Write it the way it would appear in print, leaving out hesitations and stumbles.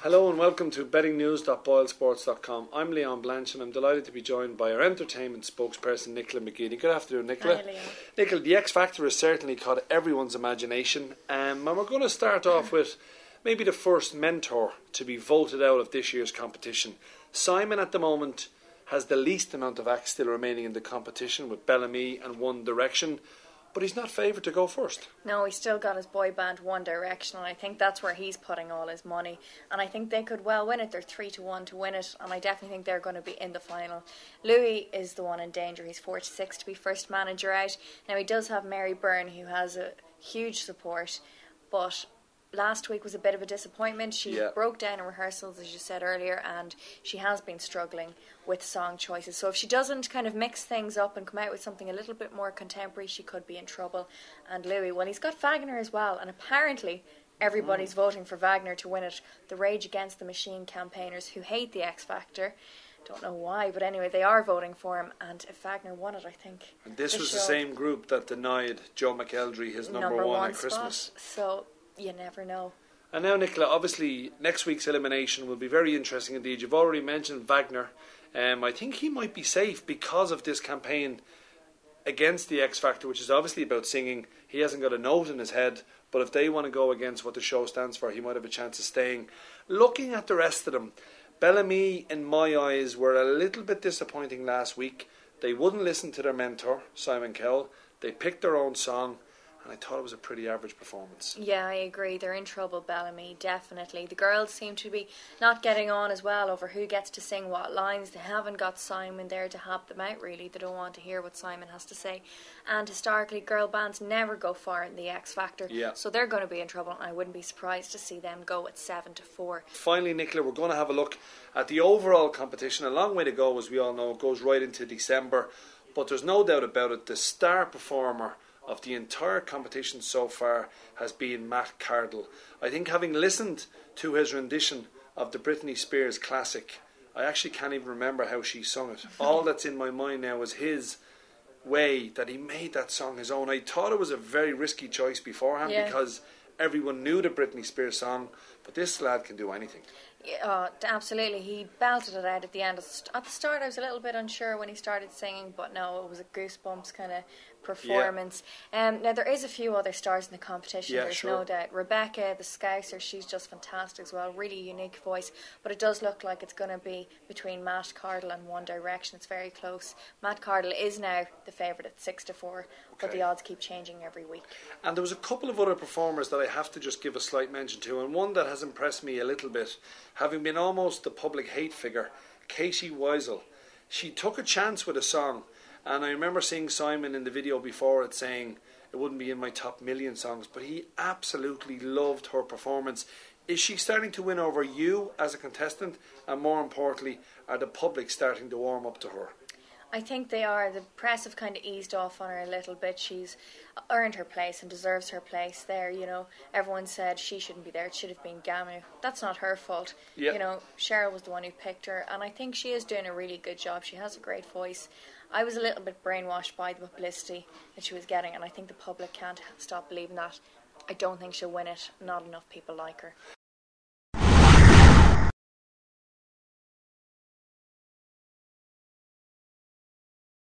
Hello and welcome to bettingnews.boilsports.com. I'm Leon Blanche and I'm delighted to be joined by our entertainment spokesperson Nicola McGeady. Good afternoon, Nicola. Hi, Leon. Nicola, the X Factor has certainly caught everyone's imagination, and we're going to start off with maybe the first mentor to be voted out of this year's competition. Simon at the moment has the least amount of acts still remaining in the competition with Bella Amie and One Direction, but he's not favoured to go first. No, he's still got his boy band One Direction, and I think that's where he's putting all his money. And I think they could well win it. They're 3-1 to win it, and I definitely think they're going to be in the final. Louis is the one in danger. He's 4-6 to be first manager out. Now, he does have Mary Byrne, who has a huge support, but last week was a bit of a disappointment. She broke down in rehearsals, as you said earlier, and she has been struggling with song choices. So if she doesn't kind of mix things up and come out with something a little bit more contemporary, she could be in trouble. And Louis, well, he's got Wagner as well, and apparently everybody's voting for Wagner to win it. The Rage Against the Machine campaigners who hate the X Factor. Don't know why, but anyway, they are voting for him, and if Wagner won it, I think. And this was the same group that denied Joe McElderry his number one at Christmas. So you never know. And now, Nicola, obviously next week's elimination will be very interesting indeed. You've already mentioned Wagner. I think he might be safe because of this campaign against the X Factor, which is obviously about singing. He hasn't got a note in his head, but if they want to go against what the show stands for, he might have a chance of staying. Looking at the rest of them, Bella Amie, in my eyes, were a little bit disappointing last week. They wouldn't listen to their mentor, Simon Cowell. They picked their own song, and I thought it was a pretty average performance. Yeah, I agree. They're in trouble, Bella Amie, definitely. The girls seem to be not getting on as well over who gets to sing what lines. They haven't got Simon there to help them out, really. They don't want to hear what Simon has to say. And historically, girl bands never go far in the X Factor. So they're going to be in trouble, and I wouldn't be surprised to see them go at 7-4. Finally, Nicola, we're going to have a look at the overall competition. A long way to go, as we all know. It goes right into December. But there's no doubt about it, the star performer of the entire competition so far has been Matt Cardle. I think, having listened to his rendition of the Britney Spears classic, I actually can't even remember how she sung it. All that's in my mind now is his way that he made that song his own. I thought it was a very risky choice beforehand because everyone knew the Britney Spears song, but this lad can do anything. Yeah, absolutely. He belted it out at the end. At the start, I was a little bit unsure when he started singing, but no, it was a goosebumps kind of performance. Now, there is a few other stars in the competition, there's no doubt. Rebecca, the Scouser, she's just fantastic as well. Really unique voice. But it does look like it's going to be between Matt Cardle and One Direction. It's very close. Matt Cardle is now the favourite at 6-4, but the odds keep changing every week. And there was a couple of other performers that I have to just give a slight mention to, and one that has impressed me a little bit, having been almost the public hate figure, Katie Weisel. She took a chance with a song, and I remember seeing Simon in the video before it saying it wouldn't be in my top million songs, but he absolutely loved her performance. Is she starting to win over you as a contestant, and more importantly, are the public starting to warm up to her? I think they are. The press have kind of eased off on her a little bit. She's earned her place and deserves her place there. You know, everyone said she shouldn't be there. It should have been Gamu. That's not her fault. You know, Cheryl was the one who picked her, and I think she is doing a really good job. She has a great voice. I was a little bit brainwashed by the publicity that she was getting, and I think the public can't stop believing that. I don't think she'll win it. Not enough people like her.